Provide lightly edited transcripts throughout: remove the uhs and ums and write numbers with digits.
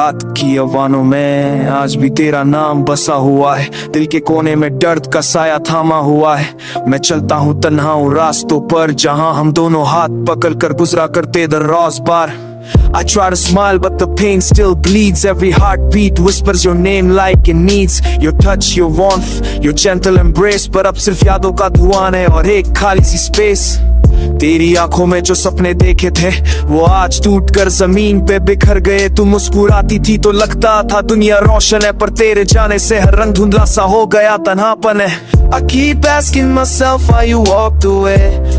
रात की अवानों में आज भी तेरा नाम बसा हुआ है। दिल के कोने में दर्द का साया थामा हुआ है। मैं चलता हूँ तन्हा उन रास्तों पर जहाँ हम दोनों हाथ पकड़ कर गुजरा करते दर्रोज़ पार। I try to smile but the pain still bleeds. Every heartbeat whispers your name like it needs your touch, your warmth, your gentle embrace. पर अब सिर्फ यादों का धुआं है और एक खाली सी स्पेस। तेरी आंखों में जो सपने देखे थे वो आज टूट कर जमीन पे बिखर गए। तू मुस्कुराती थी तो लगता था दुनिया रोशन है, पर तेरे जाने से हर रंग धुंधला सा हो गया, तन्हापन है। I keep asking myself why you walked away।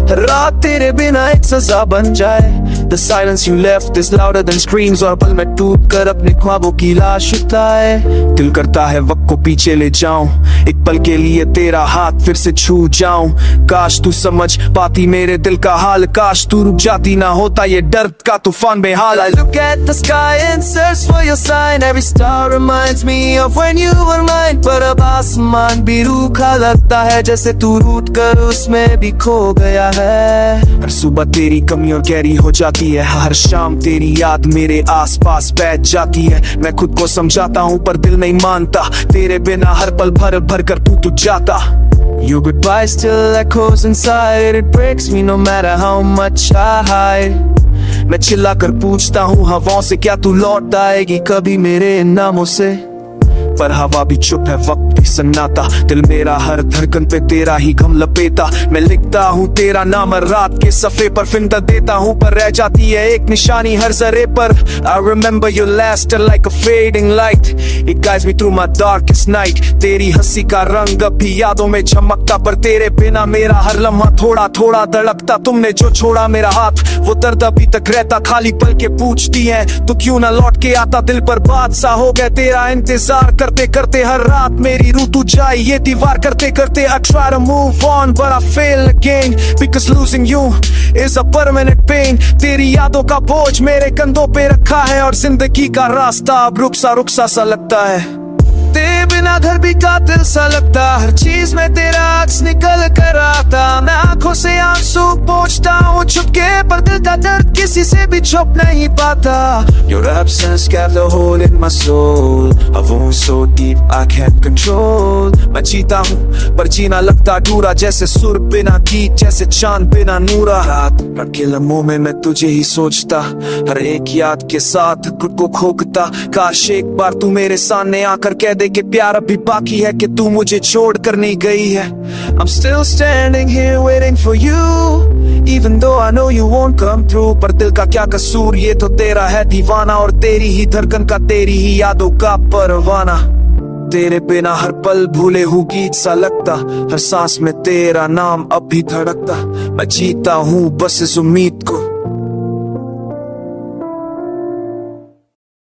हर रात तेरे बिना एक सजा बन जाए। The silence you left is louder than screams। और पल में टूट कर अपने ख्वाबों की लाश उठाए। दिल करता है वक्त को पीछे ले जाऊं, एक पल के लिए तेरा हाथ फिर से छू जाऊं। काश तू समझ पाती मेरे दिल का हाल, काश तू रुक जाती ना होता ये दर्द का तूफान बेहाल। I look at the sky and search for your sign। Every star reminds me of when you were mine। पर अब आसमान भी रूखा लगता है, जैसे तू रूठ कर उसमें भी खो गया है। हर सुबह तेरी कमी और गहरी हो जाती है, हर शाम तेरी याद मेरे आसपास बैठ जाती है। मैं खुद को समझाता हूँ पर दिल नहीं मानता, तेरे बिना हर पल भर भर कर तू जाता। Your goodbye still echoes inside। It breaks me no matter how much I hide। मैं चिल्ला कर पूछता हूँ हवाओं से, क्या तू लौट आएगी कभी मेरे इन नामों से? पर हवा भी चुप है, वक्त भी सन्नाटा। दिल मेरा हर धड़कन पे तेरा ही गम लपेटा। मैं लिखता हूँ तेरा नाम रात के सफ़े पर, फिंदा देता हूँ पर रह जाती है एक निशानी हर जरे पर। I remember your laughter like a fading light। It guides me through my darkest night। तेरी हंसी का रंग अब भी यादों में चमकता, पर तेरे बिना मेरा हर लम्हा थोड़ा थोड़ा धड़कता। तुमने जो छोड़ा मेरा हाथ वो दर्द अभी तक रहता, खाली पल के पूछती है तो क्यों ना लौट के आता। दिल पर बात सा हो गया तेरा इंतजार करते करते, हर रात मेरी रूह तू जाए ये दीवार करते करते। I try to move on but I fail again because losing you is a permanent pain। तेरी यादों का बोझ मेरे कंधों पे रखा है और जिंदगी का रास्ता अब रुक सा लगता है। तेरे बिना घर भी कातिल सा लगता, हर चीज में तेरा अक्स निकल कर आता। मैं आंखों से आंसू पोंछता हूँ छुपके, पर दिल का दर्द किसी से भी छुप नहीं पाता। Your absence kept a hole in my soul। A wound so deep I can't control। मैं जीता हूँ पर जीना लगता अधूरा, जैसे सुर बिना गीत, जैसे चांद बिना नूरा। रात के लम्हों में मैं तुझे ही सोचता, हर एक याद के साथ खुद को खोकता। काश एक बार तू मेरे सामने आकर कह दे कि प्यार अभी बाकी है, कि तू मुझे छोड़ कर नहीं गई है। I'm still standing here waiting for you even though I know you won't come through। पर दिल का क्या कसूर, ये तो तेरा है दीवाना, और तेरी ही धड़कन का तेरी ही यादों का परवाना। तेरे बिना हर पल भूले हुए गीत सा लगता, हर सांस में तेरा नाम अब भी धड़कता। मैं जीता हूँ बस इस उम्मीद को